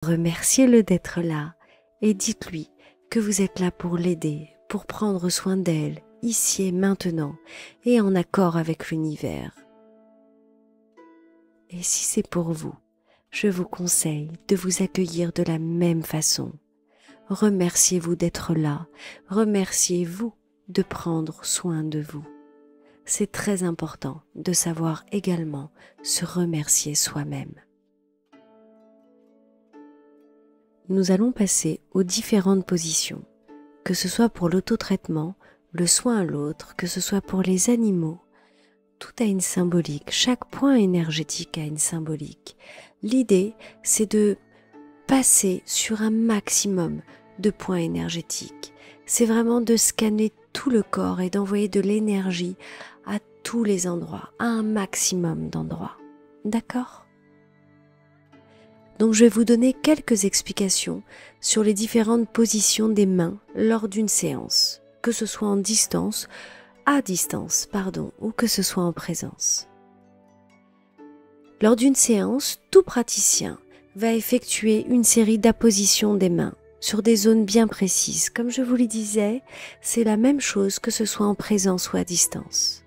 Remerciez-le d'être là et dites-lui que vous êtes là pour l'aider, pour prendre soin d'elle, ici et maintenant, et en accord avec l'univers. Et si c'est pour vous, je vous conseille de vous accueillir de la même façon. Remerciez-vous d'être là, remerciez-vous de prendre soin de vous. C'est très important de savoir également se remercier soi-même. Nous allons passer aux différentes positions, que ce soit pour l'auto-traitement, le soin à l'autre, que ce soit pour les animaux. Tout a une symbolique, chaque point énergétique a une symbolique. L'idée, c'est de passer sur un maximum de points énergétiques. C'est vraiment de scanner tout le corps et d'envoyer de l'énergie à tous les endroits, à un maximum d'endroits. D'accord ? Donc je vais vous donner quelques explications sur les différentes positions des mains lors d'une séance, que ce soit à distance, ou que ce soit en présence. Lors d'une séance, tout praticien va effectuer une série d'appositions des mains sur des zones bien précises. Comme je vous le disais, c'est la même chose que ce soit en présence ou à distance.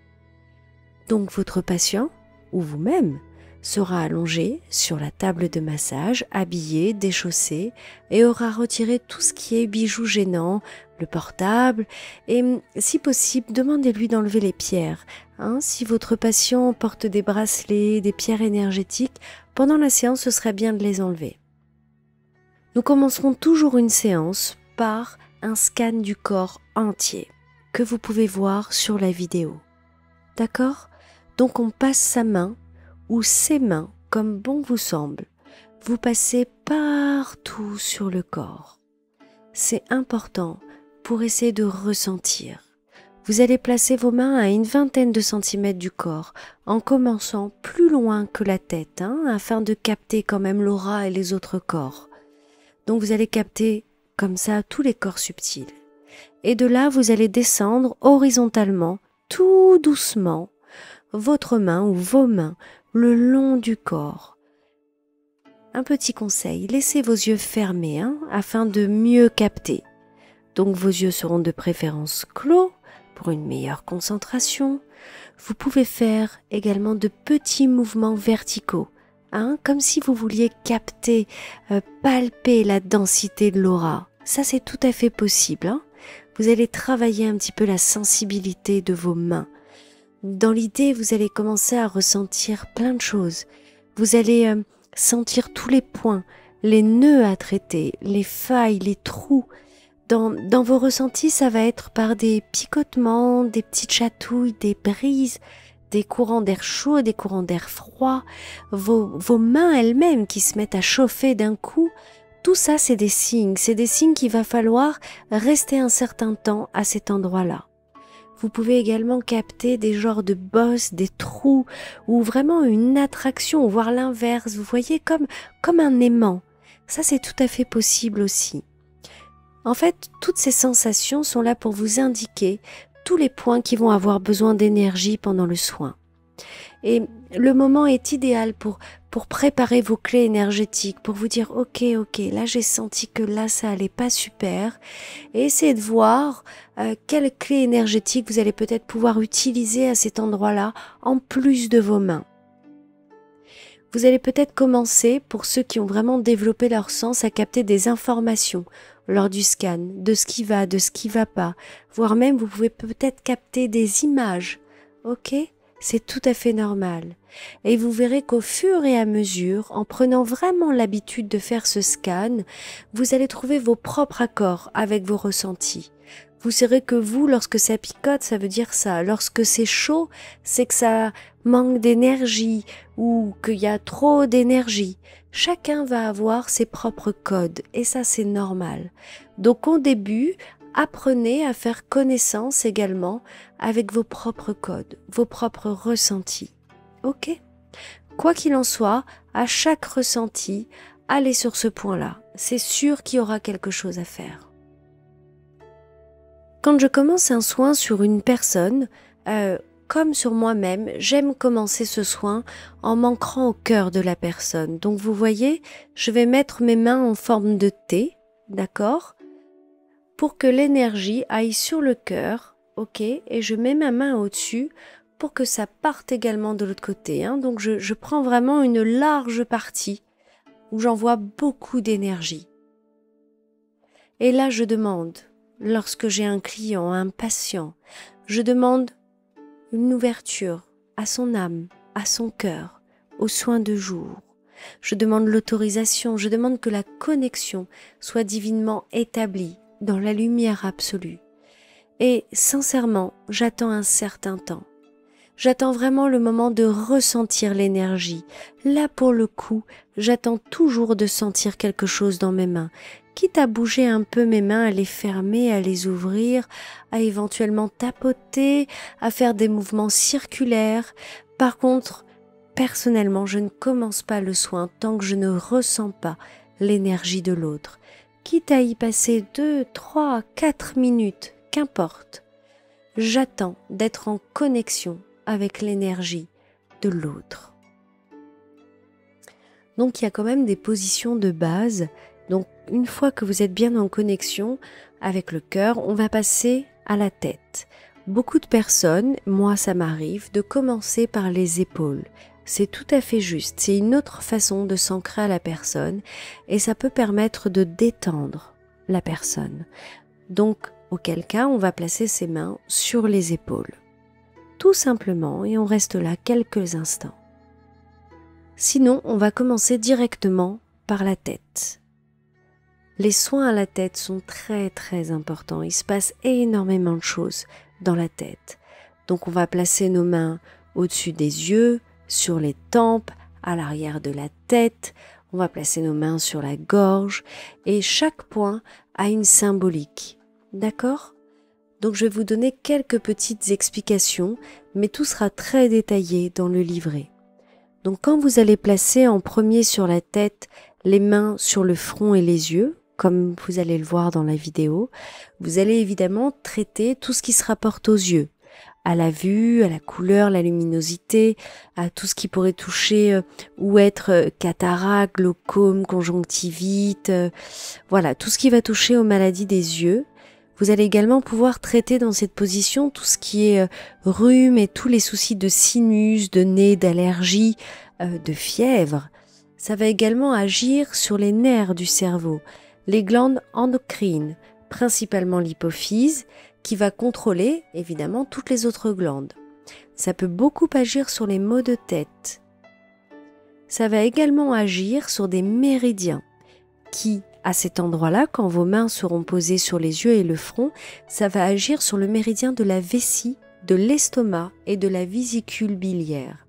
Donc votre patient, ou vous-même, sera allongé sur la table de massage, habillé, déchaussé et aura retiré tout ce qui est bijoux gênants, le portable et si possible, demandez-lui d'enlever les pierres. Si votre patient porte des bracelets, des pierres énergétiques, pendant la séance, ce serait bien de les enlever. Nous commencerons toujours une séance par un scan du corps entier que vous pouvez voir sur la vidéo. D'accord ? Donc on passe sa main ou ses mains, comme bon vous semble, vous passez partout sur le corps. C'est important pour essayer de ressentir. Vous allez placer vos mains à une vingtaine de centimètres du corps, en commençant plus loin que la tête, afin de capter quand même l'aura et les autres corps. Donc vous allez capter comme ça tous les corps subtils. Et de là, vous allez descendre horizontalement, tout doucement, votre main ou vos mains le long du corps. Un petit conseil, laissez vos yeux fermés afin de mieux capter. Donc vos yeux seront de préférence clos pour une meilleure concentration. Vous pouvez faire également de petits mouvements verticaux, comme si vous vouliez capter, palper la densité de l'aura. Ça c'est tout à fait possible. Vous allez travailler un petit peu la sensibilité de vos mains. Dans l'idée, vous allez commencer à ressentir plein de choses. Vous allez sentir tous les points, les nœuds à traiter, les failles, les trous. Dans vos ressentis, ça va être par des picotements, des petites chatouilles, des brises, des courants d'air chaud, des courants d'air froid, vos mains elles-mêmes qui se mettent à chauffer d'un coup. Tout ça, c'est des signes qu'il va falloir rester un certain temps à cet endroit-là. Vous pouvez également capter des genres de bosses, des trous, ou vraiment une attraction, voire l'inverse, vous voyez, comme un aimant. Ça, c'est tout à fait possible aussi. En fait, toutes ces sensations sont là pour vous indiquer tous les points qui vont avoir besoin d'énergie pendant le soin. Et le moment est idéal pour préparer vos clés énergétiques, pour vous dire ok, là j'ai senti que là ça allait pas super, et essayez de voir quelle clé énergétique vous allez peut-être pouvoir utiliser à cet endroit-là en plus de vos mains. Vous allez peut-être commencer, pour ceux qui ont vraiment développé leur sens, à capter des informations lors du scan, de ce qui va pas, voire même vous pouvez peut-être capter des images, ok ? C'est tout à fait normal. Et vous verrez qu'au fur et à mesure, en prenant vraiment l'habitude de faire ce scan, vous allez trouver vos propres accords avec vos ressentis. Vous saurez que vous, lorsque ça picote, ça veut dire ça. Lorsque c'est chaud, c'est que ça manque d'énergie ou qu'il y a trop d'énergie. Chacun va avoir ses propres codes et ça, c'est normal. Donc au début, apprenez à faire connaissance également avec vos propres codes, vos propres ressentis. Ok ? Quoi qu'il en soit, à chaque ressenti, allez sur ce point-là. C'est sûr qu'il y aura quelque chose à faire. Quand je commence un soin sur une personne, comme sur moi-même, j'aime commencer ce soin en m'ancrant au cœur de la personne. Donc vous voyez, je vais mettre mes mains en forme de T, d'accord, pour que l'énergie aille sur le cœur, ok, et je mets ma main au-dessus pour que ça parte également de l'autre côté. Donc je prends vraiment une large partie où j'envoie beaucoup d'énergie. Et là, je demande, lorsque j'ai un client, un patient, je demande une ouverture à son âme, à son cœur, aux soins de jour. Je demande l'autorisation, je demande que la connexion soit divinement établie dans la lumière absolue. Et sincèrement, j'attends un certain temps. J'attends vraiment le moment de ressentir l'énergie. Là, pour le coup, j'attends toujours de sentir quelque chose dans mes mains, quitte à bouger un peu mes mains, à les fermer, à les ouvrir, à éventuellement tapoter, à faire des mouvements circulaires. Par contre, personnellement, je ne commence pas le soin tant que je ne ressens pas l'énergie de l'autre. Quitte à y passer 2, 3, 4 minutes, qu'importe. J'attends d'être en connexion avec l'énergie de l'autre. Donc il y a quand même des positions de base. Donc une fois que vous êtes bien en connexion avec le cœur, on va passer à la tête. Beaucoup de personnes, moi ça m'arrive, de commencer par les épaules. C'est tout à fait juste, c'est une autre façon de s'ancrer à la personne et ça peut permettre de détendre la personne. Donc auquel cas on va placer ses mains sur les épaules. Tout simplement, et on reste là quelques instants. Sinon, on va commencer directement par la tête. Les soins à la tête sont très très importants. Il se passe énormément de choses dans la tête. Donc on va placer nos mains au-dessus des yeux, sur les tempes, à l'arrière de la tête. On va placer nos mains sur la gorge et chaque point a une symbolique. D'accord ? Donc je vais vous donner quelques petites explications, mais tout sera très détaillé dans le livret. Donc quand vous allez placer en premier sur la tête, les mains sur le front et les yeux, comme vous allez le voir dans la vidéo, vous allez évidemment traiter tout ce qui se rapporte aux yeux, à la vue, à la couleur, la luminosité, à tout ce qui pourrait toucher ou être cataracte, glaucome, conjonctivite, voilà, tout ce qui va toucher aux maladies des yeux. Vous allez également pouvoir traiter dans cette position tout ce qui est rhume et tous les soucis de sinus, de nez, d'allergie, de fièvre. Ça va également agir sur les nerfs du cerveau, les glandes endocrines, principalement l'hypophyse, qui va contrôler évidemment toutes les autres glandes. Ça peut beaucoup agir sur les maux de tête. Ça va également agir sur des méridiens qui, à cet endroit-là, quand vos mains seront posées sur les yeux et le front, ça va agir sur le méridien de la vessie, de l'estomac et de la vésicule biliaire.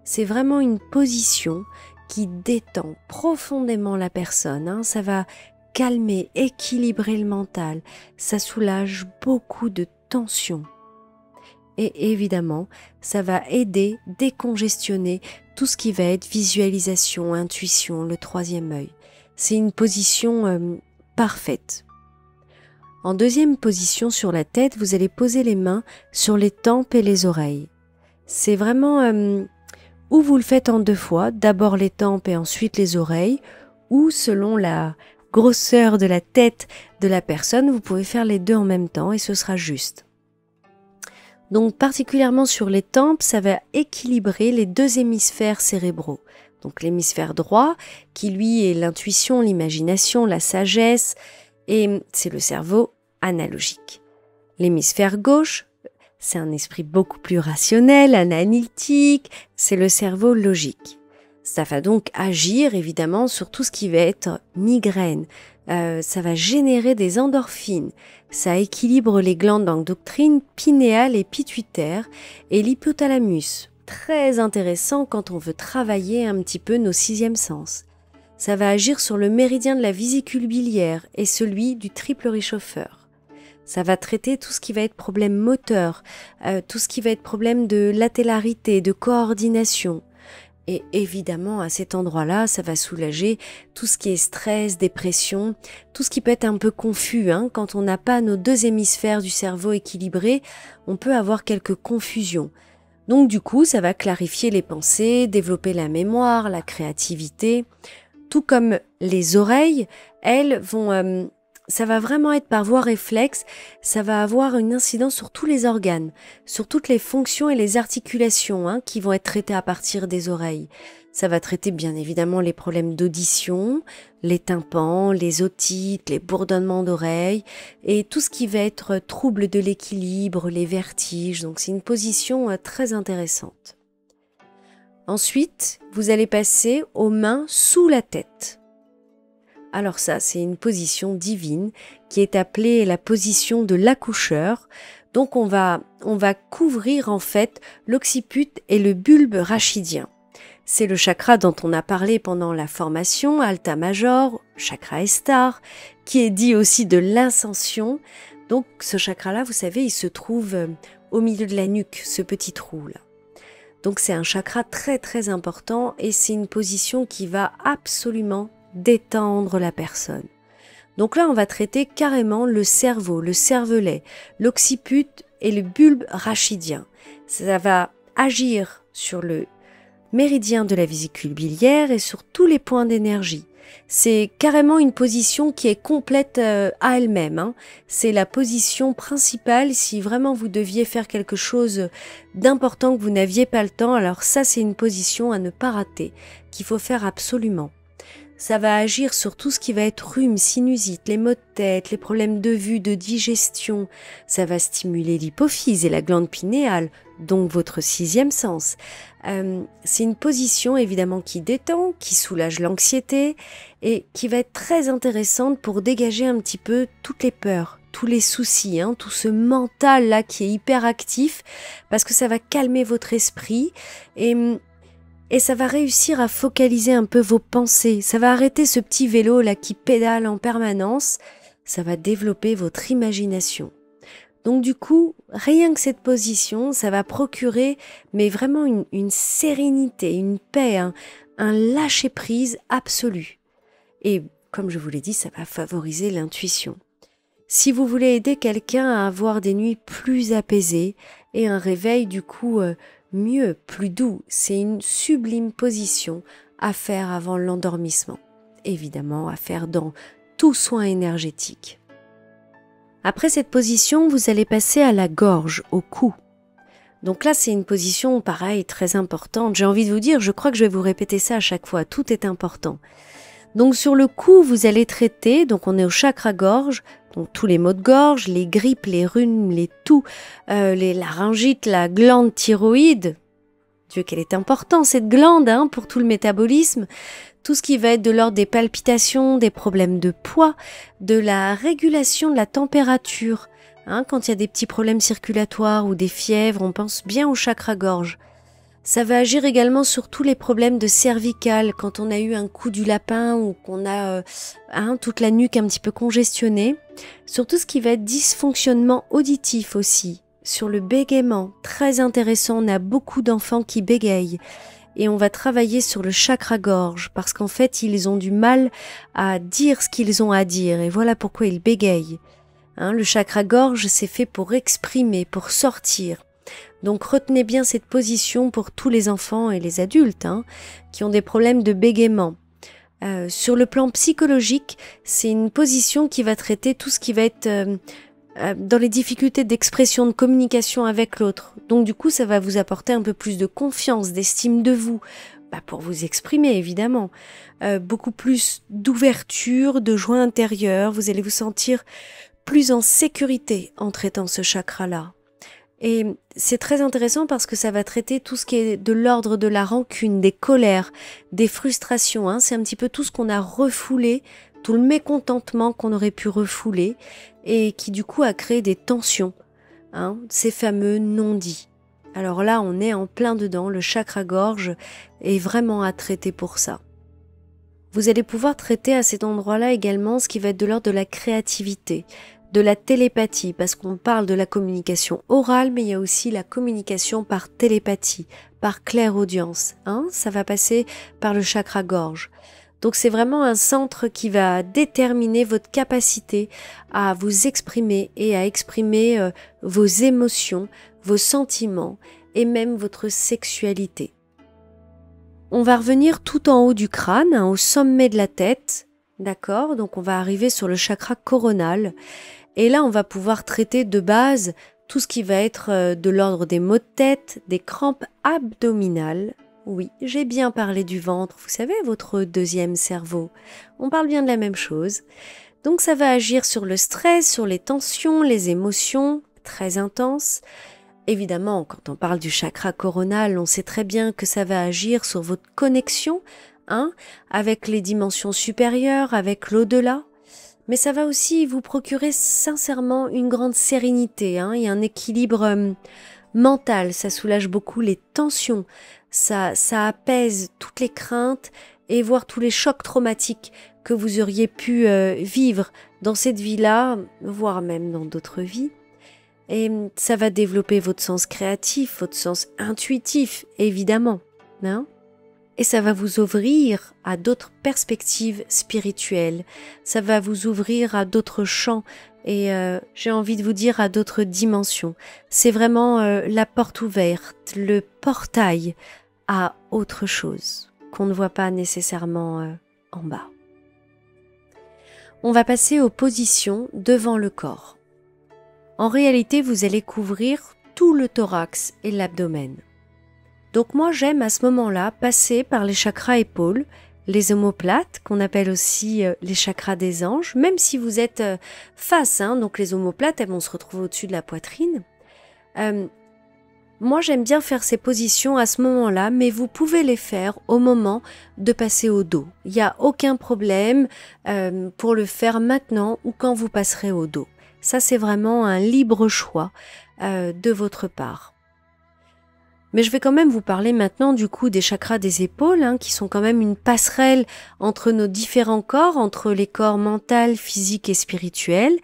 C'est vraiment une position qui détend profondément la personne. Ça va calmer, équilibrer le mental. Ça soulage beaucoup de tension. Et évidemment, ça va aider, décongestionner tout ce qui va être visualisation, intuition, le troisième œil. C'est une position parfaite. En deuxième position sur la tête, vous allez poser les mains sur les tempes et les oreilles. C'est vraiment ou vous le faites en 2 fois, d'abord les tempes et ensuite les oreilles, ou selon la grosseur de la tête de la personne, vous pouvez faire les 2 en même temps et ce sera juste. Donc particulièrement sur les tempes, ça va équilibrer les 2 hémisphères cérébraux. Donc l'hémisphère droit, qui lui est l'intuition, l'imagination, la sagesse, et c'est le cerveau analogique. L'hémisphère gauche, c'est un esprit beaucoup plus rationnel, analytique, c'est le cerveau logique. Ça va donc agir évidemment sur tout ce qui va être migraine. Ça va générer des endorphines. Ça équilibre les glandes endocrines pinéales et pituitaires et l'hypothalamus. Très intéressant quand on veut travailler un petit peu nos 6e sens. Ça va agir sur le méridien de la vésicule biliaire et celui du triple réchauffeur. Ça va traiter tout ce qui va être problème moteur, tout ce qui va être problème de latéralité, de coordination. Et évidemment, à cet endroit-là, ça va soulager tout ce qui est stress, dépression, tout ce qui peut être un peu confus. Quand on n'a pas nos deux hémisphères du cerveau équilibrés, on peut avoir quelques confusions. Donc du coup, ça va clarifier les pensées, développer la mémoire, la créativité. Tout comme les oreilles, elles vont... ça va vraiment être par voie réflexe, ça va avoir une incidence sur tous les organes, sur toutes les fonctions et les articulations qui vont être traitées à partir des oreilles. Ça va traiter bien évidemment les problèmes d'audition, les tympans, les otites, les bourdonnements d'oreilles et tout ce qui va être trouble de l'équilibre, les vertiges. Donc c'est une position très intéressante. Ensuite, vous allez passer aux mains sous la tête. Alors ça, c'est une position divine qui est appelée la position de l'accoucheur. Donc on va couvrir en fait l'occiput et le bulbe rachidien. C'est le chakra dont on a parlé pendant la formation, Alta Major, chakra Estar, qui est dit aussi de l'ascension. Donc ce chakra-là, vous savez, il se trouve au milieu de la nuque, ce petit trou-là. Donc c'est un chakra très très important et c'est une position qui va absolument détendre la personne. Donc là, on va traiter carrément le cerveau, le cervelet, l'occiput et le bulbe rachidien. Ça va agir sur le méridien de la vésicule biliaire et sur tous les points d'énergie. C'est carrément une position qui est complète à elle-même. C'est la position principale si vraiment vous deviez faire quelque chose d'important que vous n'aviez pas le temps. Alors ça, c'est une position à ne pas rater, qu'il faut faire absolument. Ça va agir sur tout ce qui va être rhume, sinusite, les maux de tête, les problèmes de vue, de digestion. Ça va stimuler l'hypophyse et la glande pinéale, donc votre sixième sens. C'est une position évidemment qui détend, qui soulage l'anxiété et qui va être très intéressante pour dégager un petit peu toutes les peurs, tous les soucis, tout ce mental là qui est hyper actif parce que ça va calmer votre esprit et ça va réussir à focaliser un peu vos pensées. Ça va arrêter ce petit vélo là qui pédale en permanence. Ça va développer votre imagination. Donc du coup, rien que cette position, ça va procurer mais vraiment une sérénité, une paix, un lâcher-prise absolu. Et comme je vous l'ai dit, ça va favoriser l'intuition. Si vous voulez aider quelqu'un à avoir des nuits plus apaisées et un réveil du coup mieux, plus doux, c'est une sublime position à faire avant l'endormissement. Évidemment, à faire dans tout soin énergétique. Après cette position, vous allez passer à la gorge, au cou. Donc là, c'est une position, pareil, très importante. J'ai envie de vous dire, je crois que je vais vous répéter ça à chaque fois, tout est important. Donc sur le cou, vous allez traiter, donc on est au chakra gorge, donc tous les maux de gorge, les grippes, les rhumes, les toux, les laryngites, la glande thyroïde. Dieu qu'elle est importante cette glande pour tout le métabolisme. Tout ce qui va être de l'ordre des palpitations, des problèmes de poids, de la régulation de la température. Quand il y a des petits problèmes circulatoires ou des fièvres, on pense bien au chakra-gorge. Ça va agir également sur tous les problèmes de cervicales, quand on a eu un coup du lapin ou qu'on a toute la nuque un petit peu congestionnée. Sur tout ce qui va être dysfonctionnement auditif aussi. Sur le bégaiement, très intéressant, on a beaucoup d'enfants qui bégayent. Et on va travailler sur le chakra-gorge parce qu'en fait, ils ont du mal à dire ce qu'ils ont à dire et voilà pourquoi ils bégayent. Le chakra-gorge, c'est fait pour exprimer, pour sortir. Donc retenez bien cette position pour tous les enfants et les adultes qui ont des problèmes de bégaiement. Sur le plan psychologique, c'est une position qui va traiter tout ce qui va être dans les difficultés d'expression, de communication avec l'autre. Donc du coup, ça va vous apporter un peu plus de confiance, d'estime de vous, pour vous exprimer évidemment. Beaucoup plus d'ouverture, de joie intérieure, vous allez vous sentir plus en sécurité en traitant ce chakra-là. Et c'est très intéressant parce que ça va traiter tout ce qui est de l'ordre de la rancune, des colères, des frustrations. C'est un petit peu tout ce qu'on a refoulé, tout le mécontentement qu'on aurait pu refouler et qui du coup a créé des tensions, ces fameux non-dits. Alors là, on est en plein dedans, le chakra-gorge est vraiment à traiter pour ça. Vous allez pouvoir traiter à cet endroit-là également ce qui va être de l'ordre de la créativité, de la télépathie, parce qu'on parle de la communication orale, mais il y a aussi la communication par télépathie, par clairaudience. Ça va passer par le chakra gorge. Donc c'est vraiment un centre qui va déterminer votre capacité à vous exprimer et à exprimer vos émotions, vos sentiments et même votre sexualité. On va revenir tout en haut du crâne, au sommet de la tête, d'accord? Donc on va arriver sur le chakra coronal et là on va pouvoir traiter de base tout ce qui va être de l'ordre des maux de tête, des crampes abdominales. Oui, j'ai bien parlé du ventre, vous savez, votre deuxième cerveau. On parle bien de la même chose. Donc ça va agir sur le stress, sur les tensions, les émotions, très intenses. Évidemment, quand on parle du chakra coronal, on sait très bien que ça va agir sur votre connexion, avec les dimensions supérieures, avec l'au-delà. Mais ça va aussi vous procurer sincèrement une grande sérénité, et un équilibre mental. Ça soulage beaucoup les tensions, ça apaise toutes les craintes et voire tous les chocs traumatiques que vous auriez pu vivre dans cette vie-là, voire même dans d'autres vies. Et ça va développer votre sens créatif, votre sens intuitif, évidemment. Et ça va vous ouvrir à d'autres perspectives spirituelles. Ça va vous ouvrir à d'autres champs et j'ai envie de vous dire à d'autres dimensions. C'est vraiment la porte ouverte, le portail à autre chose qu'on ne voit pas nécessairement en bas. On va passer aux positions devant le corps. En réalité, vous allez couvrir tout le thorax et l'abdomen. Donc moi, j'aime à ce moment-là passer par les chakras épaules, les omoplates, qu'on appelle aussi les chakras des anges, même si vous êtes face, donc les omoplates, elles vont se retrouver au-dessus de la poitrine. Moi, j'aime bien faire ces positions à ce moment-là, mais vous pouvez les faire au moment de passer au dos. Il n'y a aucun problème pour le faire maintenant ou quand vous passerez au dos. Ça, c'est vraiment un libre choix de votre part. Mais je vais quand même vous parler maintenant du coup des chakras des épaules, qui sont quand même une passerelle entre nos différents corps, entre les corps mental, physique et spirituel,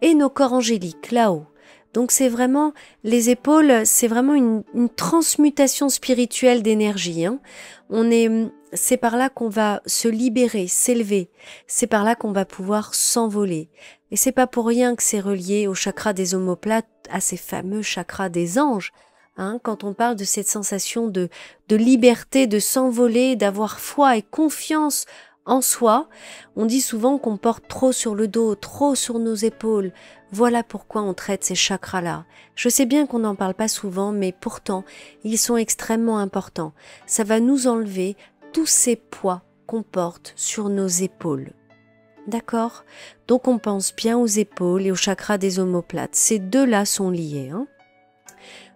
et nos corps angéliques, là-haut. Donc c'est vraiment, les épaules, c'est vraiment une transmutation spirituelle d'énergie. C'est par là qu'on va se libérer, s'élever. C'est par là qu'on va pouvoir s'envoler. Et c'est pas pour rien que c'est relié au chakra des omoplates, à ces fameux chakras des anges. Quand on parle de cette sensation de liberté, de s'envoler, d'avoir foi et confiance en soi, on dit souvent qu'on porte trop sur le dos, trop sur nos épaules. Voilà pourquoi on traite ces chakras-là. Je sais bien qu'on n'en parle pas souvent, mais pourtant, ils sont extrêmement importants. Ça va nous enlever tous ces poids qu'on porte sur nos épaules. D'accord? Donc on pense bien aux épaules et au chakra des omoplates. Ces deux-là sont liés.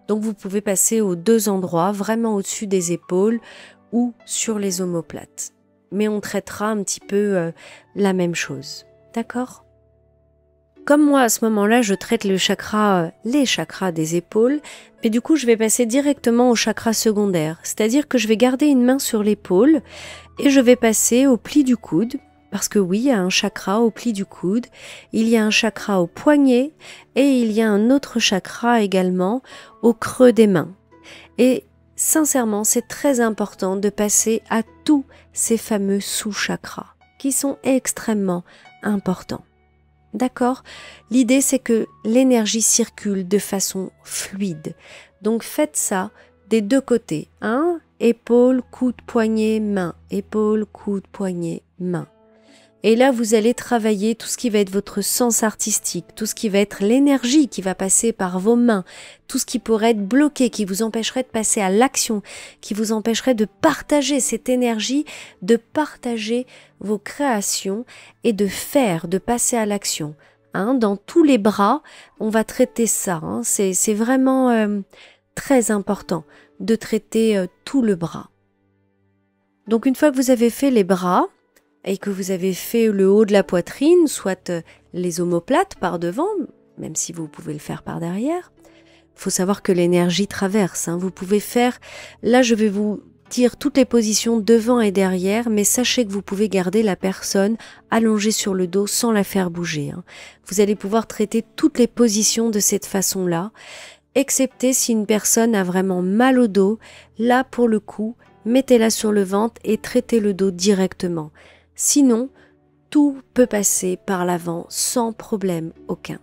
Donc vous pouvez passer aux deux endroits, vraiment au-dessus des épaules ou sur les omoplates. Mais on traitera un petit peu la même chose. D'accord? Comme moi, à ce moment-là, je traite les chakras des épaules, mais du coup, je vais passer directement au chakra secondaire. C'est-à-dire que je vais garder une main sur l'épaule et je vais passer au pli du coude. Parce que oui, il y a un chakra au pli du coude, il y a un chakra au poignet et il y a un autre chakra également au creux des mains. Et sincèrement, c'est très important de passer à tous ces fameux sous-chakras qui sont extrêmement importants. D'accord? L'idée, c'est que l'énergie circule de façon fluide. Donc faites ça des deux côtés. Épaule, coude, poignet, main. Épaule, coude, poignet, main. Et là, vous allez travailler tout ce qui va être votre sens artistique, tout ce qui va être l'énergie qui va passer par vos mains, tout ce qui pourrait être bloqué, qui vous empêcherait de passer à l'action, qui vous empêcherait de partager cette énergie, de partager vos créations et de passer à l'action. Dans tous les bras, on va traiter ça. C'est vraiment très important de traiter tout le bras. Donc une fois que vous avez fait les bras, et que vous avez fait le haut de la poitrine, soit les omoplates par devant, même si vous pouvez le faire par derrière, il faut savoir que l'énergie traverse. Vous pouvez faire, là je vais vous dire toutes les positions devant et derrière, mais sachez que vous pouvez garder la personne allongée sur le dos sans la faire bouger. Vous allez pouvoir traiter toutes les positions de cette façon-là, excepté si une personne a vraiment mal au dos. Là, pour le coup, mettez-la sur le ventre et traitez le dos directement. Sinon, tout peut passer par l'avant sans problème aucun.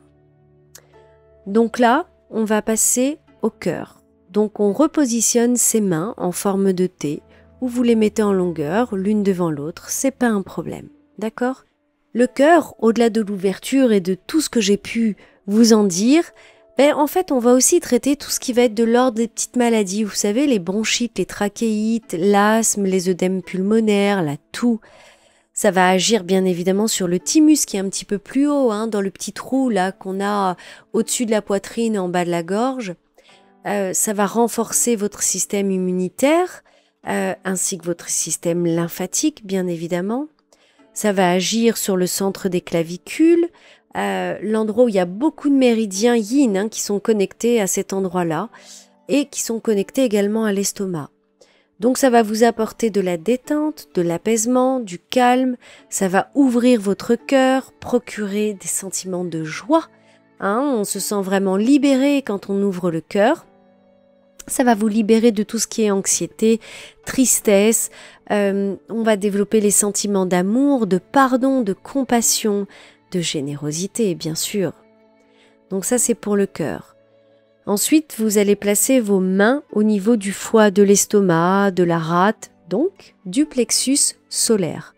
Donc là, on va passer au cœur. Donc on repositionne ses mains en forme de T, ou vous les mettez en longueur, l'une devant l'autre, c'est pas un problème, d'accord? Le cœur, au-delà de l'ouverture et de tout ce que j'ai pu vous en dire, en fait on va aussi traiter tout ce qui va être de l'ordre des petites maladies, vous savez, les bronchites, les trachéites, l'asthme, les œdèmes pulmonaires, la toux. Ça va agir bien évidemment sur le thymus qui est un petit peu plus haut, dans le petit trou là qu'on a au-dessus de la poitrine, en bas de la gorge. Ça va renforcer votre système immunitaire, ainsi que votre système lymphatique, bien évidemment. Ça va agir sur le centre des clavicules, l'endroit où il y a beaucoup de méridiens yin qui sont connectés à cet endroit-là et qui sont connectés également à l'estomac. Donc ça va vous apporter de la détente, de l'apaisement, du calme, ça va ouvrir votre cœur, procurer des sentiments de joie. On se sent vraiment libéré quand on ouvre le cœur. Ça va vous libérer de tout ce qui est anxiété, tristesse. On va développer les sentiments d'amour, de pardon, de compassion, de générosité, bien sûr. Donc ça, c'est pour le cœur. Ensuite, vous allez placer vos mains au niveau du foie, de l'estomac, de la rate, donc du plexus solaire.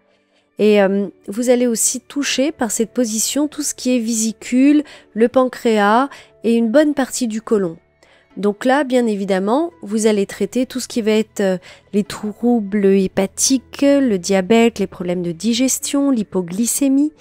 Et vous allez aussi toucher par cette position tout ce qui est vésicule, le pancréas et une bonne partie du côlon. Donc là, bien évidemment, vous allez traiter tout ce qui va être les troubles hépatiques, le diabète, les problèmes de digestion, l'hypoglycémie,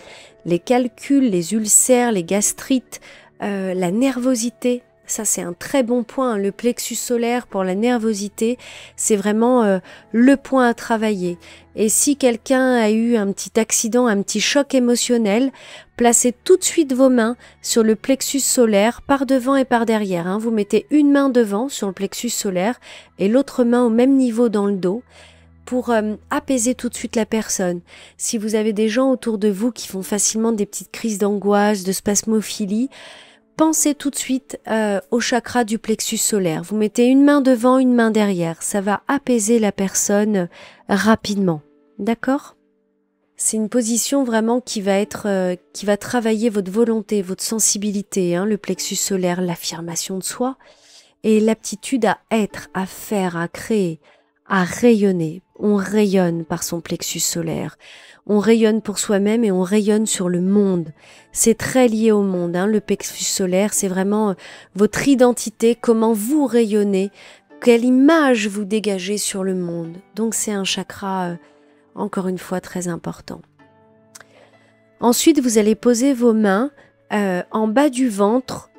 les calculs, les ulcères, les gastrites, la nervosité. Ça, c'est un très bon point. Le plexus solaire pour la nervosité, c'est vraiment le point à travailler. Et si quelqu'un a eu un petit accident, un petit choc émotionnel, placez tout de suite vos mains sur le plexus solaire par devant et par derrière. Vous mettez une main devant sur le plexus solaire et l'autre main au même niveau dans le dos pour apaiser tout de suite la personne. Si vous avez des gens autour de vous qui font facilement des petites crises d'angoisse, de spasmophilie, pensez tout de suite au chakra du plexus solaire. Vous mettez une main devant, une main derrière. Ça va apaiser la personne rapidement. D'accord ? C'est une position vraiment qui va travailler votre volonté, votre sensibilité, le plexus solaire, l'affirmation de soi et l'aptitude à être, à faire, à créer, à rayonner. On rayonne par son plexus solaire. On rayonne pour soi-même et on rayonne sur le monde. C'est très lié au monde, le plexus solaire, c'est vraiment votre identité, comment vous rayonnez, quelle image vous dégagez sur le monde. Donc c'est un chakra, encore une fois, très important. Ensuite, vous allez poser vos mains en bas du ventre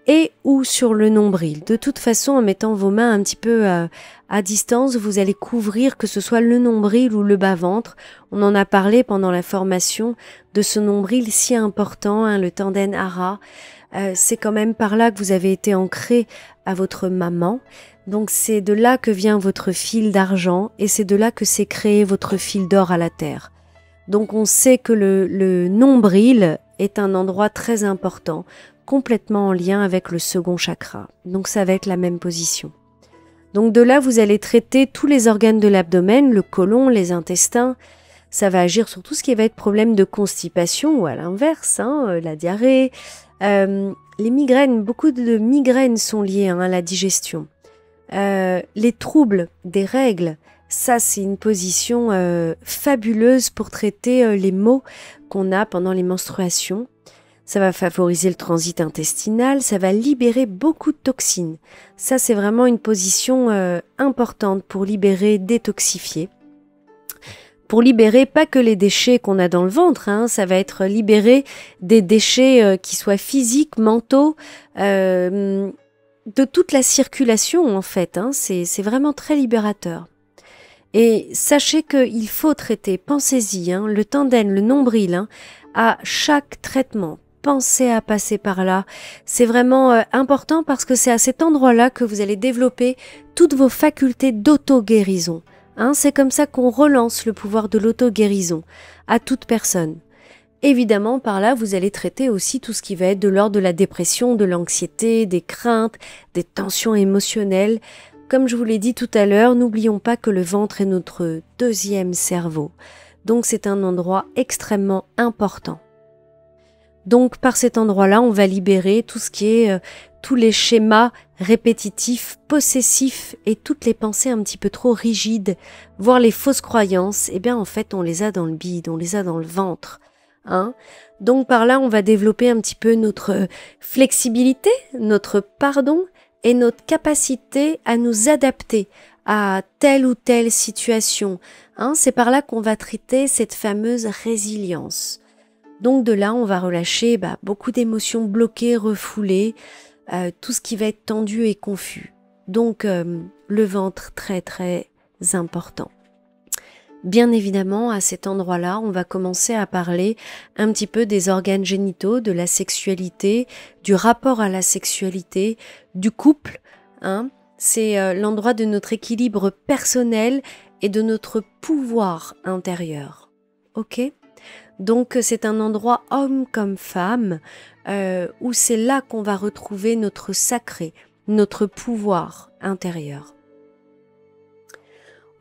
et ou sur le nombril. De toute façon, en mettant vos mains un petit peu à distance, vous allez couvrir que ce soit le nombril ou le bas-ventre. On en a parlé pendant la formation de ce nombril si important, le tanden hara. C'est quand même par là que vous avez été ancré à votre maman. Donc c'est de là que vient votre fil d'argent et c'est de là que s'est créé votre fil d'or à la terre. Donc on sait que le nombril est un endroit très important, complètement en lien avec le second chakra. Donc ça va être la même position. Donc de là, vous allez traiter tous les organes de l'abdomen, le côlon, les intestins. Ça va agir sur tout ce qui va être problème de constipation ou à l'inverse, la diarrhée. Les migraines, beaucoup de migraines sont liées à la digestion. Les troubles des règles, ça c'est une position fabuleuse pour traiter les maux qu'on a pendant les menstruations. Ça va favoriser le transit intestinal, ça va libérer beaucoup de toxines. Ça, c'est vraiment une position importante pour libérer, détoxifier. Pour libérer pas que les déchets qu'on a dans le ventre, ça va être libérer des déchets qui soient physiques, mentaux, de toute la circulation en fait. C'est vraiment très libérateur. Et sachez qu'il faut traiter, pensez-y, le tanden, le nombril, à chaque traitement. pensez à passer par là. C'est vraiment important parce que c'est à cet endroit-là que vous allez développer toutes vos facultés d'auto-guérison. C'est comme ça qu'on relance le pouvoir de l'auto-guérison à toute personne. Évidemment, par là, vous allez traiter aussi tout ce qui va être de l'ordre de la dépression, de l'anxiété, des craintes, des tensions émotionnelles. Comme je vous l'ai dit tout à l'heure, n'oublions pas que le ventre est notre deuxième cerveau. Donc c'est un endroit extrêmement important. Donc par cet endroit-là, on va libérer tout ce qui est tous les schémas répétitifs, possessifs et toutes les pensées un petit peu trop rigides, voire les fausses croyances. Eh bien en fait, on les a dans le bide, on les a dans le ventre. Donc par là, on va développer un petit peu notre flexibilité, notre pardon et notre capacité à nous adapter à telle ou telle situation. C'est par là qu'on va traiter cette fameuse résilience. Donc de là, on va relâcher beaucoup d'émotions bloquées, refoulées, tout ce qui va être tendu et confus. Donc le ventre, très très important. Bien évidemment, à cet endroit-là, on va commencer à parler un petit peu des organes génitaux, de la sexualité, du rapport à la sexualité, du couple. C'est l'endroit de notre équilibre personnel et de notre pouvoir intérieur. Ok ? Donc c'est un endroit homme comme femme où c'est là qu'on va retrouver notre sacré, notre pouvoir intérieur.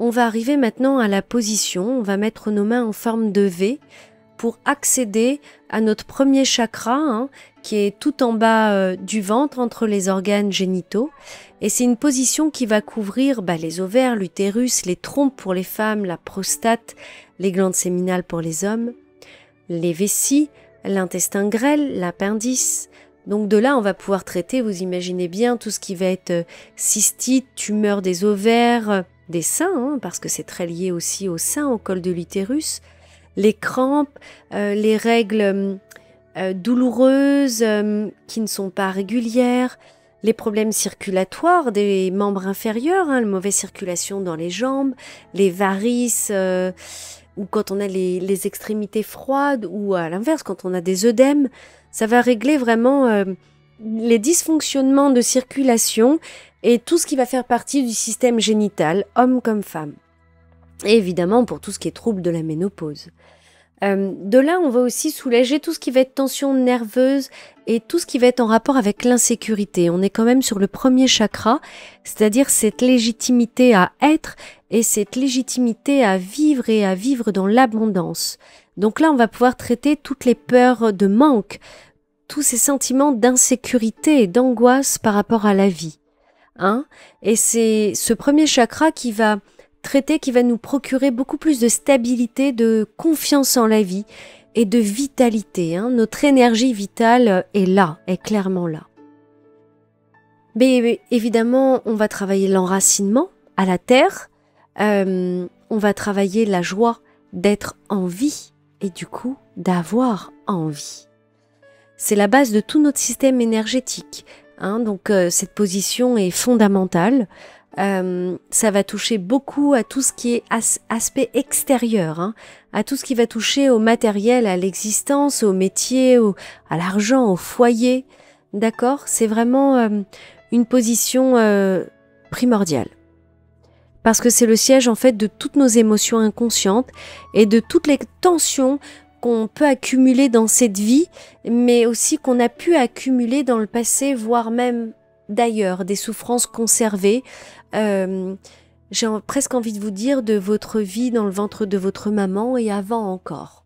On va arriver maintenant à la position, on va mettre nos mains en forme de V pour accéder à notre premier chakra qui est tout en bas du ventre entre les organes génitaux. Et c'est une position qui va couvrir les ovaires, l'utérus, les trompes pour les femmes, la prostate, les glandes séminales pour les hommes, les vessies, l'intestin grêle, l'appendice. Donc de là, on va pouvoir traiter, vous imaginez bien, tout ce qui va être cystite, tumeur des ovaires, des seins, parce que c'est très lié aussi au sein, au col de l'utérus, les crampes, les règles douloureuses qui ne sont pas régulières, les problèmes circulatoires des membres inférieurs, la mauvaise circulation dans les jambes, les varices, ou quand on a les extrémités froides, ou à l'inverse, quand on a des œdèmes, ça va régler vraiment les dysfonctionnements de circulation et tout ce qui va faire partie du système génital, homme comme femme. Et évidemment pour tout ce qui est trouble de la ménopause. De là, on va aussi soulager tout ce qui va être tension nerveuse et tout ce qui va être en rapport avec l'insécurité. On est quand même sur le premier chakra, c'est-à-dire cette légitimité à être et cette légitimité à vivre dans l'abondance. Donc là, on va pouvoir traiter toutes les peurs de manque, tous ces sentiments d'insécurité et d'angoisse par rapport à la vie. Et c'est ce premier chakra qui va traiter, qui va nous procurer beaucoup plus de stabilité, de confiance en la vie et de vitalité. Notre énergie vitale est là, est clairement là. Mais évidemment, on va travailler l'enracinement à la terre, on va travailler la joie d'être en vie et du coup d'avoir envie. C'est la base de tout notre système énergétique. Donc cette position est fondamentale. Ça va toucher beaucoup à tout ce qui est aspect extérieur, à tout ce qui va toucher au matériel, à l'existence, au métier, à l'argent, au foyer. D'accord ? C'est vraiment une position primordiale. Parce que c'est le siège en fait de toutes nos émotions inconscientes et de toutes les tensions qu'on peut accumuler dans cette vie, mais aussi qu'on a pu accumuler dans le passé, voire même d'ailleurs, des souffrances conservées. J'ai presque envie de vous dire de votre vie dans le ventre de votre maman et avant encore.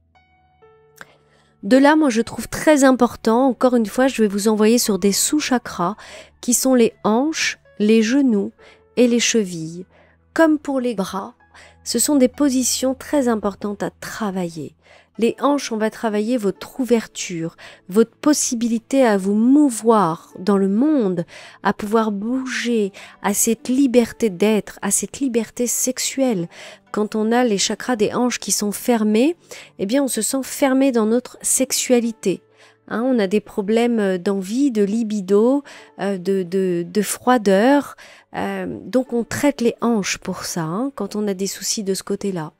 De là, moi, je trouve très important, encore une fois, je vais vous envoyer sur des sous-chakras qui sont les hanches, les genoux et les chevilles. Comme pour les bras, ce sont des positions très importantes à travailler. Les hanches, on va travailler votre ouverture, votre possibilité à vous mouvoir dans le monde, à pouvoir bouger, à cette liberté d'être, à cette liberté sexuelle. Quand on a les chakras des hanches qui sont fermés, eh bien on se sent fermé dans notre sexualité. On a des problèmes d'envie, de libido, de froideur. Donc on traite les hanches pour ça, quand on a des soucis de ce côté-là.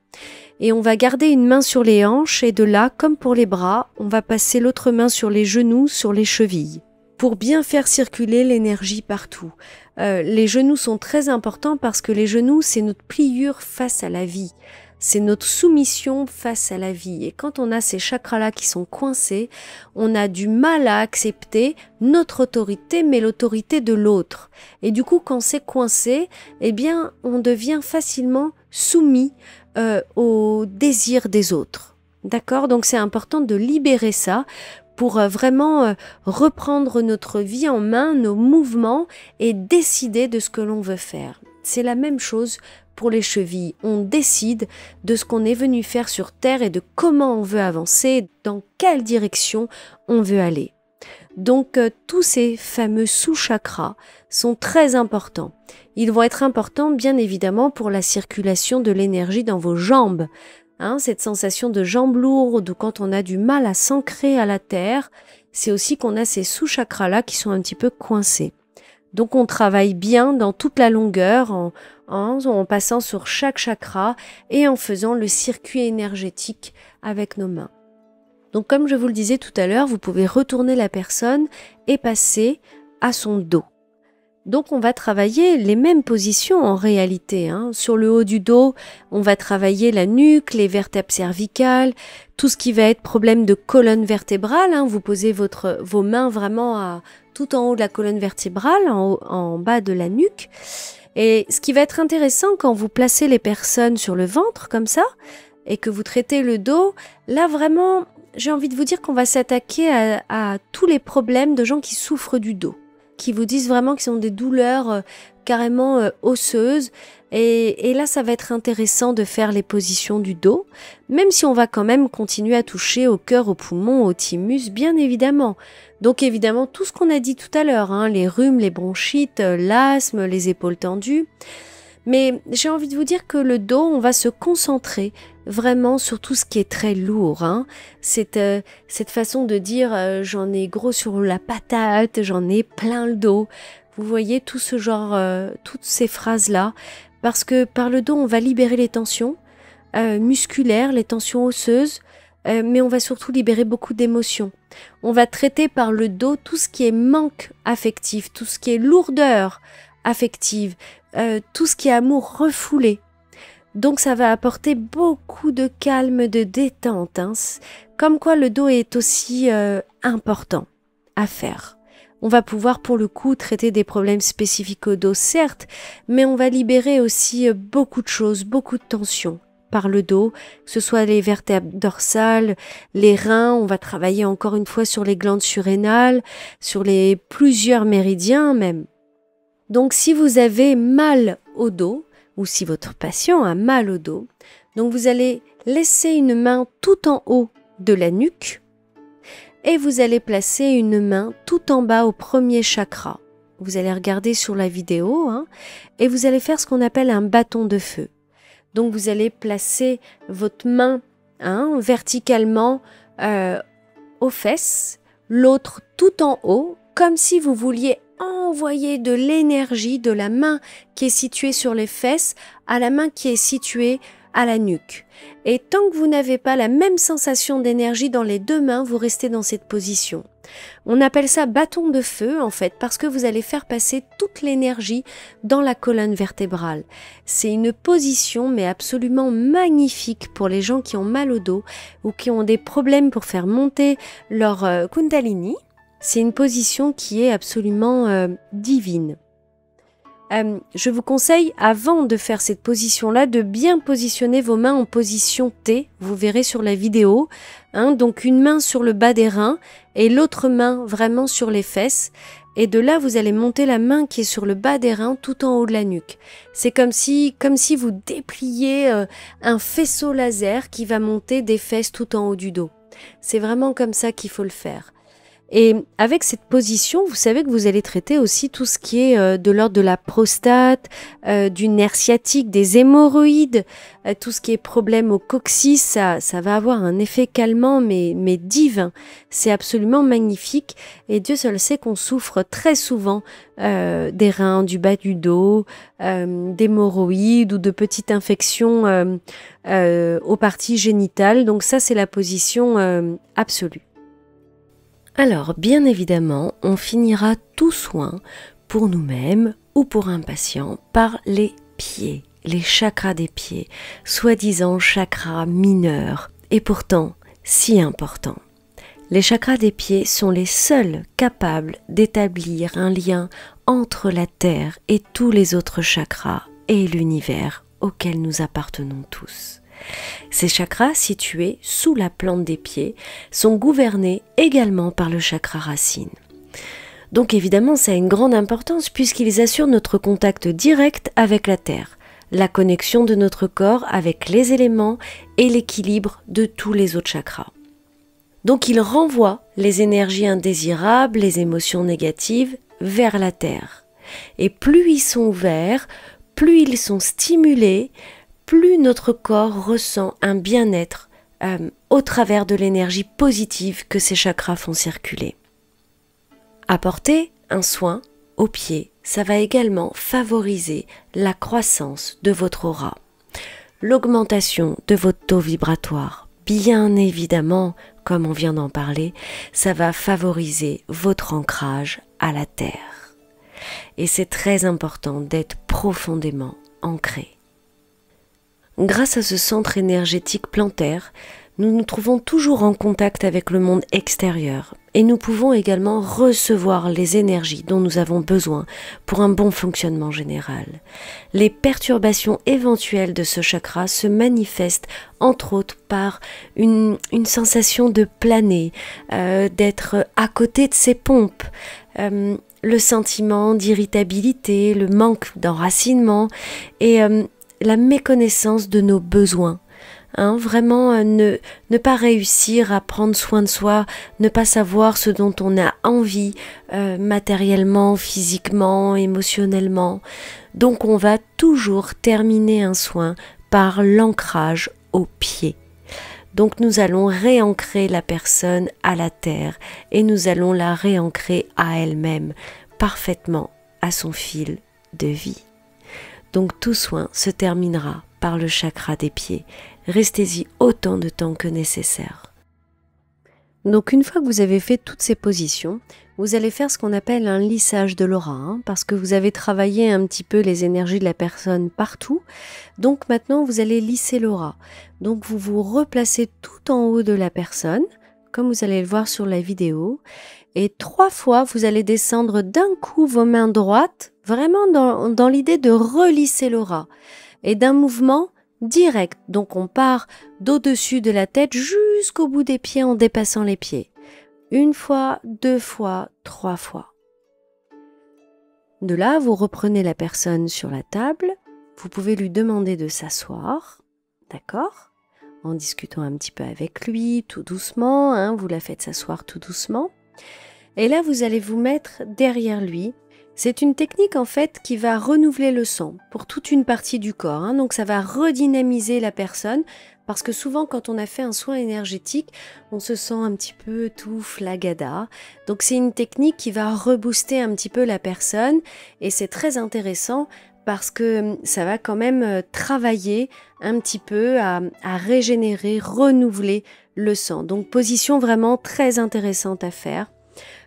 et on va garder une main sur les hanches et de là, comme pour les bras, on va passer l'autre main sur les genoux, sur les chevilles, pour bien faire circuler l'énergie partout. Les genoux sont très importants parce que les genoux, c'est notre pliure face à la vie. C'est notre soumission face à la vie. Et quand on a ces chakras-là qui sont coincés, on a du mal à accepter notre autorité, mais l'autorité de l'autre. Et du coup, quand c'est coincé, eh bien, on devient facilement soumis au désir des autres. D'accord? Donc, c'est important de libérer ça pour vraiment reprendre notre vie en main, nos mouvements et décider de ce que l'on veut faire. C'est la même chose pour les chevilles. On décide de ce qu'on est venu faire sur Terre et de comment on veut avancer, dans quelle direction on veut aller. Donc, tous ces fameux sous-chakras sont très importants. Ils vont être importants, bien évidemment, pour la circulation de l'énergie dans vos jambes. Cette sensation de jambes lourdes ou quand on a du mal à s'ancrer à la terre, c'est aussi qu'on a ces sous-chakras-là qui sont un petit peu coincés. Donc on travaille bien dans toute la longueur en passant sur chaque chakra et en faisant le circuit énergétique avec nos mains. Donc comme je vous le disais tout à l'heure, vous pouvez retourner la personne et passer à son dos. Donc on va travailler les mêmes positions en réalité. Sur le haut du dos, on va travailler la nuque, les vertèbres cervicales, tout ce qui va être problème de colonne vertébrale. Vous posez vos mains vraiment tout en haut de la colonne vertébrale, en bas de la nuque. Et ce qui va être intéressant quand vous placez les personnes sur le ventre comme ça et que vous traitez le dos, là vraiment, j'ai envie de vous dire qu'on va s'attaquer à tous les problèmes de gens qui souffrent du dos, qui vous disent vraiment qu'ils ont des douleurs carrément osseuses. Et là, ça va être intéressant de faire les positions du dos, même si on va quand même continuer à toucher au cœur, aux poumons, au thymus, bien évidemment. Donc évidemment, tout ce qu'on a dit tout à l'heure, les rhumes, les bronchites, l'asthme, les épaules tendues. Mais j'ai envie de vous dire que le dos, on va se concentrer vraiment sur tout ce qui est très lourd. Cette façon de dire j'en ai gros sur la patate, j'en ai plein le dos. Vous voyez tout ce genre, toutes ces phrases-là. Parce que par le dos, on va libérer les tensions musculaires, les tensions osseuses, mais on va surtout libérer beaucoup d'émotions. On va traiter par le dos tout ce qui est manque affectif, tout ce qui est lourdeur affective, tout ce qui est amour refoulé. Donc ça va apporter beaucoup de calme, de détente. Comme quoi le dos est aussi important à faire. On va pouvoir pour le coup traiter des problèmes spécifiques au dos, certes, mais on va libérer aussi beaucoup de choses, beaucoup de tensions par le dos, que ce soit les vertèbres dorsales, les reins, on va travailler encore une fois sur les glandes surrénales, sur les plusieurs méridiens même. Donc si vous avez mal au dos, ou si votre patient a mal au dos, donc vous allez laisser une main tout en haut de la nuque et vous allez placer une main tout en bas au premier chakra. Vous allez regarder sur la vidéo et vous allez faire ce qu'on appelle un bâton de feu. Donc vous allez placer votre main verticalement aux fesses, l'autre tout en haut, comme si vous vouliez envoyer de l'énergie de la main qui est située sur les fesses à la main qui est située à la nuque. Et tant que vous n'avez pas la même sensation d'énergie dans les deux mains, vous restez dans cette position. On appelle ça bâton de feu en fait parce que vous allez faire passer toute l'énergie dans la colonne vertébrale. C'est une position mais absolument magnifique pour les gens qui ont mal au dos ou qui ont des problèmes pour faire monter leur Kundalini. C'est une position qui est absolument divine. Je vous conseille, avant de faire cette position-là, de bien positionner vos mains en position T. Vous verrez sur la vidéo. Donc une main sur le bas des reins et l'autre main vraiment sur les fesses. Et de là, vous allez monter la main qui est sur le bas des reins tout en haut de la nuque. C'est comme si vous dépliez un faisceau laser qui va monter des fesses tout en haut du dos. C'est vraiment comme ça qu'il faut le faire. Et avec cette position, vous savez que vous allez traiter aussi tout ce qui est de l'ordre de la prostate, du nerf sciatique, des hémorroïdes, tout ce qui est problème au coccyx, ça va avoir un effet calmant mais divin. C'est absolument magnifique et Dieu seul sait qu'on souffre très souvent des reins, du bas du dos, d'hémorroïdes ou de petites infections aux parties génitales. Donc ça, c'est la position absolue. Alors, bien évidemment, on finira tout soin pour nous-mêmes ou pour un patient par les pieds, les chakras des pieds, soi-disant chakras mineurs, et pourtant si importants. Les chakras des pieds sont les seuls capables d'établir un lien entre la Terre et tous les autres chakras et l'univers auquel nous appartenons tous. Ces chakras situés sous la plante des pieds sont gouvernés également par le chakra racine. Donc évidemment, ça a une grande importance puisqu'ils assurent notre contact direct avec la Terre, la connexion de notre corps avec les éléments et l'équilibre de tous les autres chakras. Donc ils renvoient les énergies indésirables, les émotions négatives vers la Terre. Et plus ils sont ouverts, plus ils sont stimulés, plus notre corps ressent un bien-être au travers de l'énergie positive que ces chakras font circuler. Apporter un soin aux pieds, ça va également favoriser la croissance de votre aura, l'augmentation de votre taux vibratoire. Bien évidemment, comme on vient d'en parler, ça va favoriser votre ancrage à la terre. Et c'est très important d'être profondément ancré. Grâce à ce centre énergétique plantaire, nous nous trouvons toujours en contact avec le monde extérieur et nous pouvons également recevoir les énergies dont nous avons besoin pour un bon fonctionnement général. Les perturbations éventuelles de ce chakra se manifestent entre autres par une sensation de planer, d'être à côté de ses pompes, le sentiment d'irritabilité, le manque d'enracinement et la méconnaissance de nos besoins. Vraiment ne pas réussir à prendre soin de soi, ne pas savoir ce dont on a envie matériellement, physiquement, émotionnellement. Donc on va toujours terminer un soin par l'ancrage au pied. Donc nous allons réancrer la personne à la terre et nous allons la réancrer à elle-même, parfaitement à son fil de vie. Donc tout soin se terminera par le chakra des pieds. Restez-y autant de temps que nécessaire. Donc une fois que vous avez fait toutes ces positions, vous allez faire ce qu'on appelle un lissage de l'aura, parce que vous avez travaillé un petit peu les énergies de la personne partout. Donc maintenant vous allez lisser l'aura. Donc vous vous replacez tout en haut de la personne, comme vous allez le voir sur la vidéo. Et 3 fois, vous allez descendre d'un coup vos mains droites, vraiment dans l'idée de relisser l'aura. Et d'un mouvement direct. Donc on part d'au-dessus de la tête jusqu'au bout des pieds en dépassant les pieds. 1 fois, 2 fois, 3 fois. De là, vous reprenez la personne sur la table. Vous pouvez lui demander de s'asseoir. D'accord ? En discutant un petit peu avec lui, tout doucement. Vous la faites s'asseoir tout doucement. Et là, vous allez vous mettre derrière lui. C'est une technique en fait qui va renouveler le sang pour toute une partie du corps. Donc ça va redynamiser la personne parce que souvent quand on a fait un soin énergétique, on se sent un petit peu tout flagada. Donc c'est une technique qui va rebooster un petit peu la personne et c'est très intéressant parce que ça va quand même travailler un petit peu à régénérer, renouveler le sang. Donc position vraiment très intéressante à faire.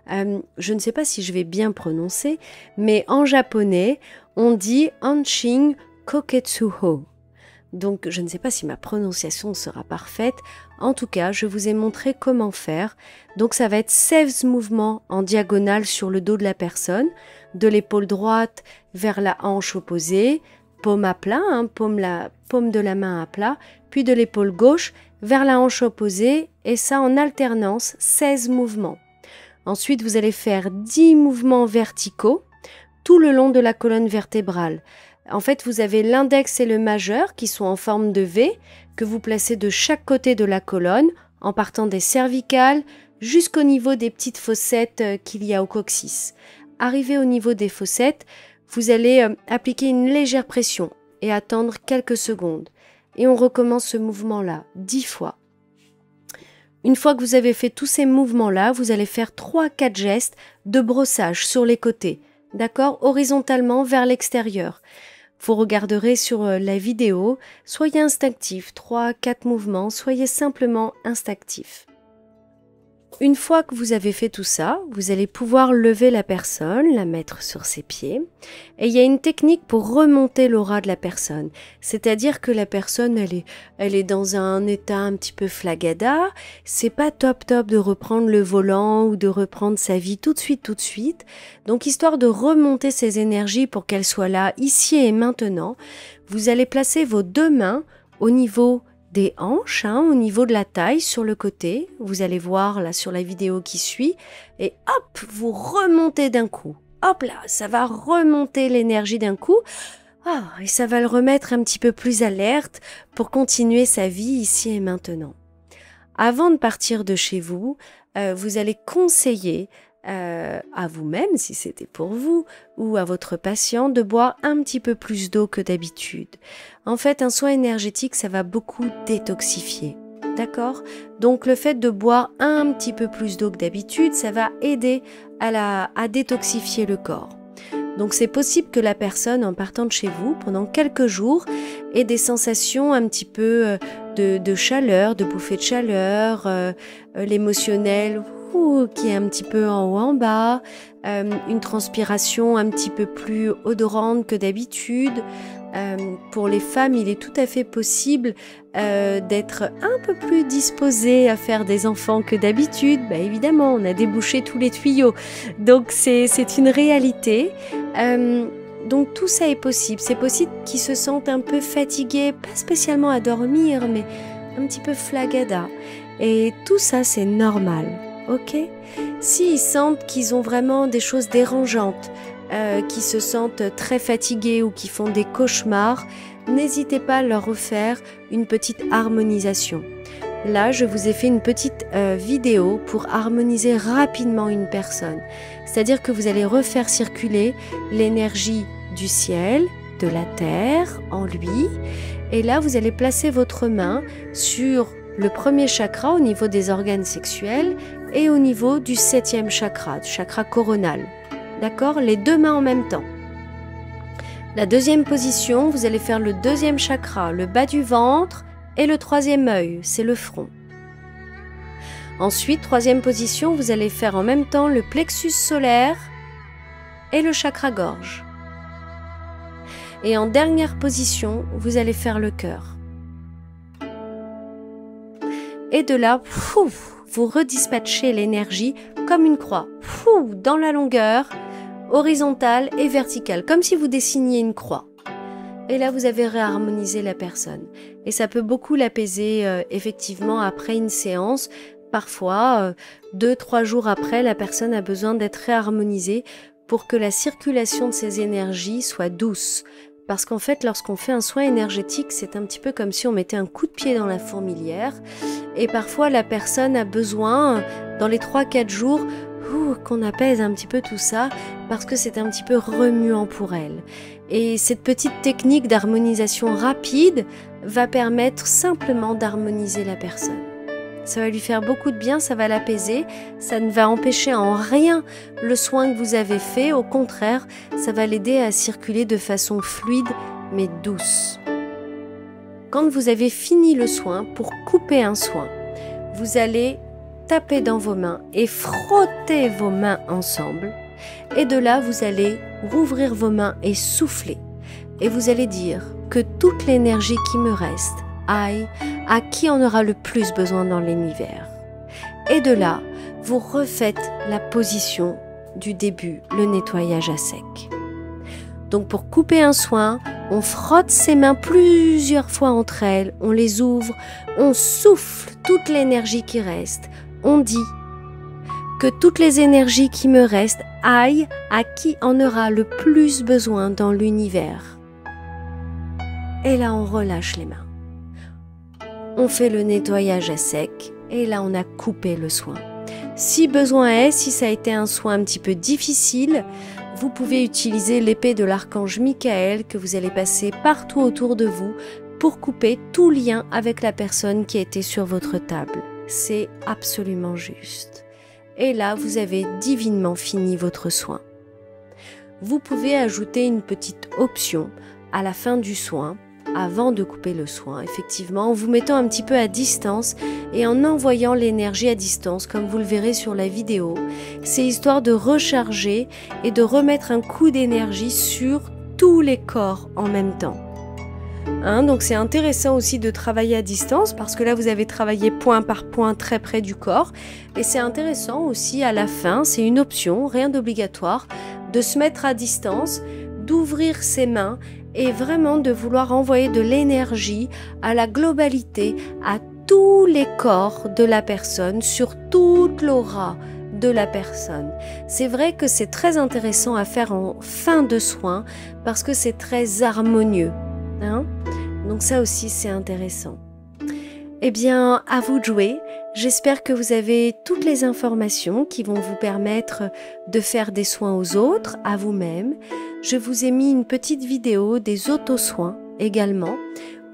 Je ne sais pas si je vais bien prononcer, mais en japonais, on dit Anshin Koketsuho. Donc, je ne sais pas si ma prononciation sera parfaite. En tout cas, je vous ai montré comment faire. Donc, ça va être 16 mouvements en diagonale sur le dos de la personne, de l'épaule droite vers la hanche opposée, paume à plat, paume de la main à plat, puis de l'épaule gauche vers la hanche opposée, et ça en alternance, 16 mouvements. Ensuite, vous allez faire 10 mouvements verticaux tout le long de la colonne vertébrale. En fait, vous avez l'index et le majeur qui sont en forme de V que vous placez de chaque côté de la colonne en partant des cervicales jusqu'au niveau des petites fossettes qu'il y a au coccyx. Arrivé au niveau des fossettes, vous allez appliquer une légère pression et attendre quelques secondes. Et on recommence ce mouvement-là 10 fois. Une fois que vous avez fait tous ces mouvements-là, vous allez faire 3-4 gestes de brossage sur les côtés, d'accord, horizontalement vers l'extérieur. Vous regarderez sur la vidéo, soyez instinctif, 3-4 mouvements, soyez simplement instinctif. Une fois que vous avez fait tout ça, vous allez pouvoir lever la personne, la mettre sur ses pieds. Et il y a une technique pour remonter l'aura de la personne. C'est-à-dire que la personne, elle est dans un état un petit peu flagada. C'est pas top de reprendre le volant ou de reprendre sa vie tout de suite. Donc, histoire de remonter ses énergies pour qu'elles soient là, ici et maintenant, vous allez placer vos 2 mains au niveau des hanches, au niveau de la taille, sur le côté. Vous allez voir là sur la vidéo qui suit. Et hop, vous remontez d'un coup. Hop là, ça va remonter l'énergie d'un coup. Et ça va le remettre un petit peu plus alerte pour continuer sa vie ici et maintenant. Avant de partir de chez vous, vous allez conseiller à vous-même, si c'était pour vous, ou à votre patient, de boire un petit peu plus d'eau que d'habitude. En fait, un soin énergétique, ça va beaucoup détoxifier, d'accord? Donc, le fait de boire un petit peu plus d'eau que d'habitude, ça va aider à détoxifier le corps. Donc, c'est possible que la personne, en partant de chez vous, pendant quelques jours, ait des sensations un petit peu de chaleur, de bouffée de chaleur, l'émotionnel qui est un petit peu en haut en bas, une transpiration un petit peu plus odorante que d'habitude. Pour les femmes, il est tout à fait possible d'être un peu plus disposée à faire des enfants que d'habitude. Évidemment, on a débouché tous les tuyaux, donc c'est une réalité. Donc tout ça est possible. C'est possible qu'ils se sentent un peu fatigués, pas spécialement à dormir, mais un petit peu flagada. Et tout ça, c'est normal. Ok? S'ils sentent qu'ils ont vraiment des choses dérangeantes, qui se sentent très fatigués ou qui font des cauchemars, n'hésitez pas à leur refaire une petite harmonisation. Là, je vous ai fait une petite vidéo pour harmoniser rapidement une personne. C'est-à-dire que vous allez refaire circuler l'énergie du ciel, de la terre en lui. Et là, vous allez placer votre main sur le premier chakra au niveau des organes sexuels et au niveau du 7e chakra, du chakra coronal. D'accord? Les 2 mains en même temps. La deuxième position, vous allez faire le 2e chakra, le bas du ventre et le 3e œil, c'est le front. Ensuite, 3e position, vous allez faire en même temps le plexus solaire et le chakra gorge. Et en dernière position, vous allez faire le cœur. Et de là, vous redispatchez l'énergie comme une croix, dans la longueur, horizontale et verticale, comme si vous dessiniez une croix. Et là, vous avez réharmonisé la personne. Et ça peut beaucoup l'apaiser, effectivement, après une séance. Parfois, 2-3 jours après, la personne a besoin d'être réharmonisée pour que la circulation de ses énergies soit douce. Parce qu'en fait, lorsqu'on fait un soin énergétique, c'est un petit peu comme si on mettait un coup de pied dans la fourmilière. Et parfois, la personne a besoin, dans les 3-4 jours, qu'on apaise un petit peu tout ça, parce que c'est un petit peu remuant pour elle. Et cette petite technique d'harmonisation rapide va permettre simplement d'harmoniser la personne. Ça va lui faire beaucoup de bien, ça va l'apaiser, ça ne va empêcher en rien le soin que vous avez fait, au contraire, ça va l'aider à circuler de façon fluide mais douce. Quand vous avez fini le soin, pour couper un soin, vous allez taper dans vos mains et frotter vos mains ensemble. Et de là, vous allez rouvrir vos mains et souffler. Et vous allez dire que toute l'énergie qui me reste aille à qui en aura le plus besoin dans l'univers. Et de là, vous refaites la position du début, le nettoyage à sec. Donc pour couper un soin, on frotte ses mains plusieurs fois entre elles, on les ouvre, on souffle toute l'énergie qui reste. On dit que toutes les énergies qui me restent aillent à qui en aura le plus besoin dans l'univers. Et là, on relâche les mains. On fait le nettoyage à sec et là, on a coupé le soin. Si besoin est, si ça a été un soin un petit peu difficile, vous pouvez utiliser l'épée de l'archange Michael que vous allez passer partout autour de vous pour couper tout lien avec la personne qui a été sur votre table. C'est absolument juste. Et là, vous avez divinement fini votre soin. Vous pouvez ajouter une petite option à la fin du soin, avant de couper le soin, effectivement, en vous mettant un petit peu à distance et en envoyant l'énergie à distance, comme vous le verrez sur la vidéo. C'est histoire de recharger et de remettre un coup d'énergie sur tous les corps en même temps. Donc c'est intéressant aussi de travailler à distance parce que là vous avez travaillé point par point très près du corps et c'est intéressant aussi à la fin, c'est une option, rien d'obligatoire, de se mettre à distance, d'ouvrir ses mains et vraiment de vouloir envoyer de l'énergie à la globalité, à tous les corps de la personne, sur toute l'aura de la personne. C'est vrai que c'est très intéressant à faire en fin de soin parce que c'est très harmonieux. Donc ça aussi c'est intéressant. Eh bien, à vous de jouer. J'espère que vous avez toutes les informations qui vont vous permettre de faire des soins aux autres, à vous-même. Je vous ai mis une petite vidéo des auto-soins également,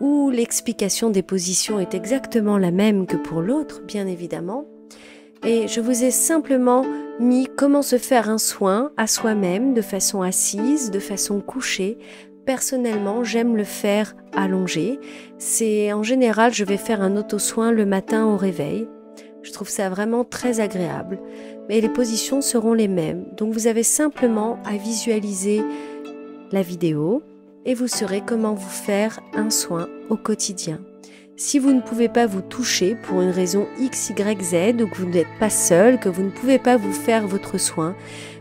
où l'explication des positions est exactement la même que pour l'autre, bien évidemment. Et je vous ai simplement mis comment se faire un soin à soi-même de façon assise, de façon couchée. Personnellement, j'aime le faire allongé. C'est en général, je vais faire un auto-soin le matin au réveil. Je trouve ça vraiment très agréable. Mais les positions seront les mêmes. Donc vous avez simplement à visualiser la vidéo et vous saurez comment vous faire un soin au quotidien. Si vous ne pouvez pas vous toucher pour une raison X, Y, Z ou que vous n'êtes pas seul, que vous ne pouvez pas vous faire votre soin,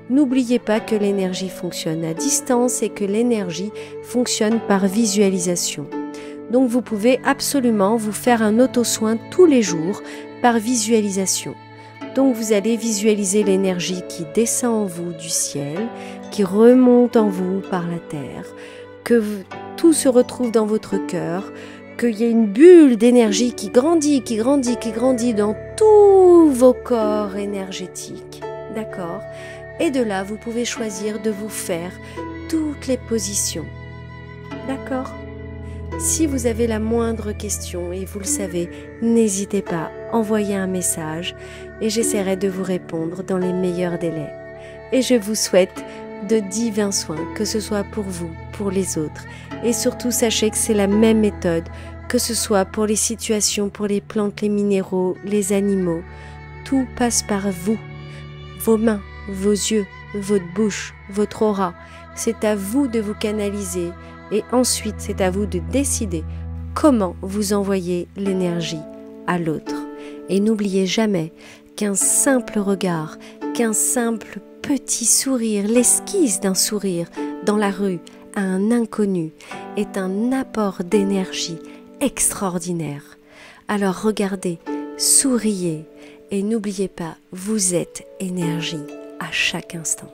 n'oubliez pas que l'énergie fonctionne à distance et que l'énergie fonctionne par visualisation. Donc vous pouvez absolument vous faire un auto-soin tous les jours par visualisation. Donc vous allez visualiser l'énergie qui descend en vous du ciel, qui remonte en vous par la terre, que tout se retrouve dans votre cœur, qu'il y ait une bulle d'énergie qui grandit, qui grandit, qui grandit dans tous vos corps énergétiques. D'accord ? Et de là, vous pouvez choisir de vous faire toutes les positions. D'accord ? Si vous avez la moindre question, et vous le savez, n'hésitez pas, envoyez un message et j'essaierai de vous répondre dans les meilleurs délais. Et je vous souhaite de divins soins, que ce soit pour vous, pour les autres. Et surtout, sachez que c'est la même méthode, que ce soit pour les situations, pour les plantes, les minéraux, les animaux. Tout passe par vous, vos mains, vos yeux, votre bouche, votre aura. C'est à vous de vous canaliser et ensuite c'est à vous de décider comment vous envoyez l'énergie à l'autre. Et n'oubliez jamais qu'un simple regard, qu'un simple petit sourire, l'esquisse d'un sourire dans la rue à un inconnu est un apport d'énergie extraordinaire. Alors regardez, souriez et n'oubliez pas, vous êtes énergie à chaque instant.